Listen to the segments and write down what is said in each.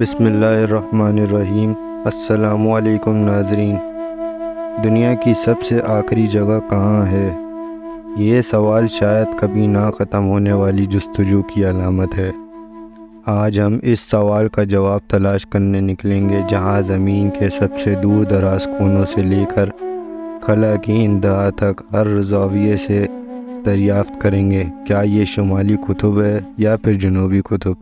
بسم اللہ الرحمن الرحیم۔ السلام علیکم ناظرین۔ دنیا کی سب سے آخری جگہ کہاں ہے؟ یہ سوال شاید کبھی نہ ختم ہونے والی جستجو کی علامت ہے۔ آج ہم اس سوال کا جواب تلاش کرنے نکلیں گے، جہاں زمین کے سب سے دور دراز کونوں سے لے کر خلا کی انتہا تک ہر زاویے سے دریافت کریں گے، کیا یہ شمالی قطب ہے یا پھر جنوبی قطب،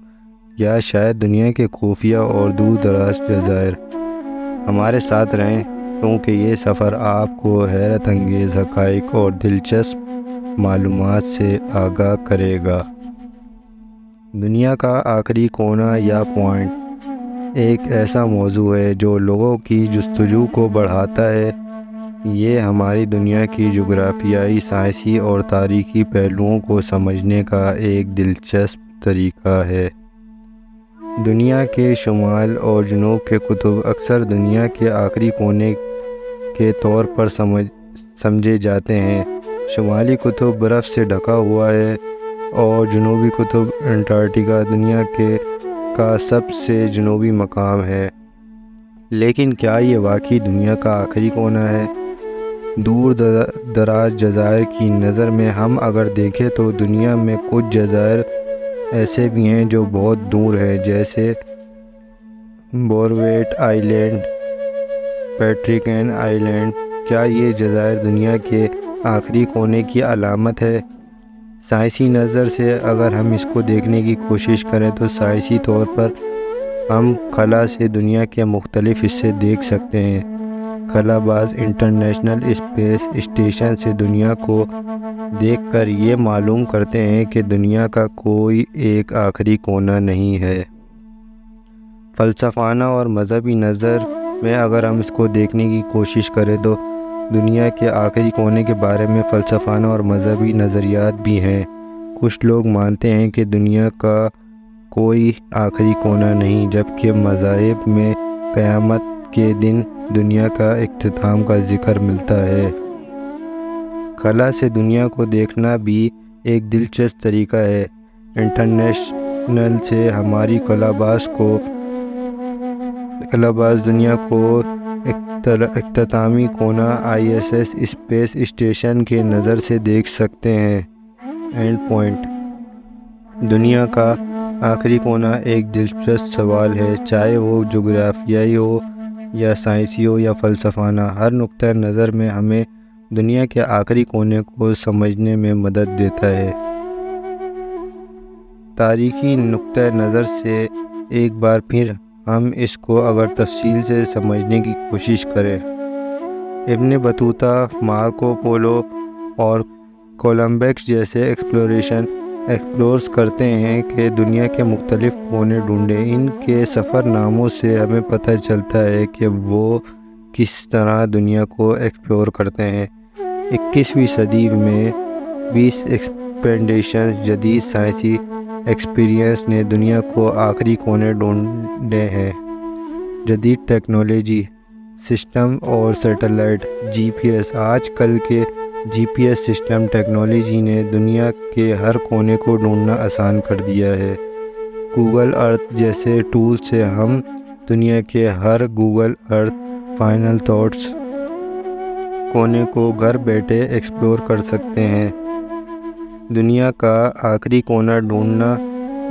یا شاید دنیا کے خفیہ اور دور دراز جزائر۔ ہمارے ساتھ رہیں، کیونکہ یہ سفر آپ کو حیرت انگیز حقائق اور دلچسپ معلومات سے آگاہ کرے گا۔ دنیا کا آخری کونا یا پوائنٹ ایک ایسا موضوع ہے جو لوگوں کی جستجو کو بڑھاتا ہے۔ یہ ہماری دنیا کی جغرافیائی، سائنسی اور تاریخی پہلوؤں کو سمجھنے کا ایک دلچسپ طریقہ ہے۔ دنیا کے شمال اور جنوب کے قطب اکثر دنیا کے آخری کونے کے طور پر سمجھے جاتے ہیں۔ شمالی قطب برف سے ڈھکا ہوا ہے اور جنوبی قطب انٹارکٹیکا دنیا کا سب سے جنوبی مقام ہے۔ لیکن کیا یہ واقعی دنیا کا آخری کونا ہے؟ دور دراز جزائر کی نظر میں ہم اگر دیکھیں تو دنیا میں کچھ جزائر ایسے بھی ہیں جو بہت دور ہیں، جیسے بورویٹ آئی لینڈ، پیٹریکین آئی لینڈ۔ کیا یہ جزائر دنیا کے آخری کونے کی علامت ہے؟ سائنسی نظر سے اگر ہم اس کو دیکھنے کی کوشش کریں تو سائنسی طور پر ہم خلا سے دنیا کے مختلف حصے دیکھ سکتے ہیں۔ خلا باز انٹرنیشنل اسپیس اسٹیشن سے دنیا کو دیکھ کر یہ معلوم کرتے ہیں کہ دنیا کا کوئی ایک آخری کونا نہیں ہے۔ فلسفانہ اور مذہبی نظر میں اگر ہم اس کو دیکھنے کی کوشش کریں تو دنیا کے آخری کونے کے بارے میں فلسفانہ اور مذہبی نظریات بھی ہیں۔ کچھ لوگ مانتے ہیں کہ دنیا کا کوئی آخری کونا نہیں، جبکہ مذاہب میں قیامت کے دن دنیا کا اختتام کا ذکر ملتا ہے۔ خلا سے دنیا کو دیکھنا بھی ایک دلچسپ طریقہ ہے۔ انٹرنیشنل سے ہماری خلا باز دنیا کو اختتامی کونا ISS اسپیس اسٹیشن کے نظر سے دیکھ سکتے ہیں۔ اینڈ پوائنٹ دنیا کا آخری کونا ایک دلچسپ سوال ہے، چاہے وہ جغرافیائی ہو یا سائنسی ہو یا فلسفانہ۔ ہر نقطہ نظر میں ہمیں دنیا کے آخری کونے کو سمجھنے میں مدد دیتا ہے۔ تاریخی نقطہ نظر سے ایک بار پھر ہم اس کو اگر تفصیل سے سمجھنے کی کوشش کریں، ابن بطوطہ، مارکو پولو اور کولمبس جیسے ایکسپلوررز کرتے ہیں کہ دنیا کے مختلف کونے ڈھونڈیں۔ ان کے سفر ناموں سے ہمیں پتہ چلتا ہے کہ وہ کس طرح دنیا کو ایکسپلور کرتے ہیں۔ 21ویں صدی میں 20 ایکسپیڈیشن، جدید سائنسی ایکسپیرینس نے دنیا کو آخری کونے ڈھونڈے ہیں۔ جدید ٹیکنالوجی، سسٹم اور سیٹلائٹ GPS، آج کل کے GPS سسٹم ٹیکنالوجی نے دنیا کے ہر کونے کو ڈھونڈنا آسان کر دیا ہے۔ گوگل ارتھ جیسے ٹول سے ہم دنیا کے ہر گوگل ارتھ فائنل تھاٹس کونے کو گھر بیٹھے ایکسپلور کر سکتے ہیں۔ دنیا کا آخری کونا ڈھونڈنا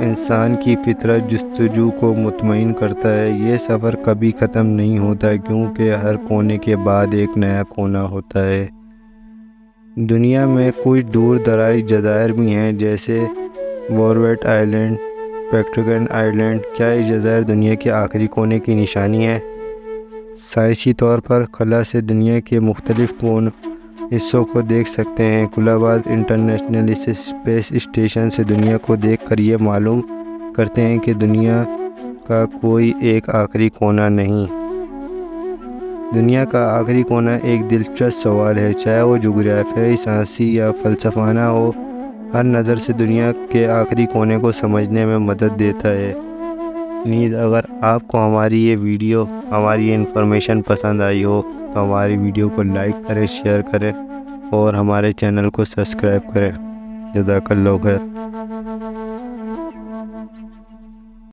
انسان کی فطرت جستجو کو مطمئن کرتا ہے۔ یہ سفر کبھی ختم نہیں ہوتا، کیونکہ ہر کونے کے بعد ایک نیا کونا ہوتا ہے۔ دنیا میں کچھ دور دراز جزائر بھی ہیں، جیسے بورویٹ آئی لینڈ، پیٹریکین آئی لینڈ۔ کیا یہ جزائر دنیا کے آخری کونے کی نشانی ہے؟ سائنسی طور پر خلا سے دنیا کے مختلف حصوں کو دیکھ سکتے ہیں۔ خلا باز انٹرنیشنل اسپیس اسٹیشن سے دنیا کو دیکھ کر یہ معلوم کرتے ہیں کہ دنیا کا کوئی ایک آخری کونا نہیں۔ دنیا کا آخری کونا ایک دلچسپ سوال ہے، چاہے وہ جغرافیائی، سائنسی یا فلسفانہ ہو۔ ہر نظر سے دنیا کے آخری کونے کو سمجھنے میں مدد دیتا ہے۔ نیز اگر آپ کو ہماری یہ ویڈیو، ہماری یہ انفارمیشن پسند آئی ہو تو ہماری ویڈیو کو لائک کریں، شیئر کریں اور ہمارے چینل کو سبسکرائب کریں۔ جزاک اللہ خیر۔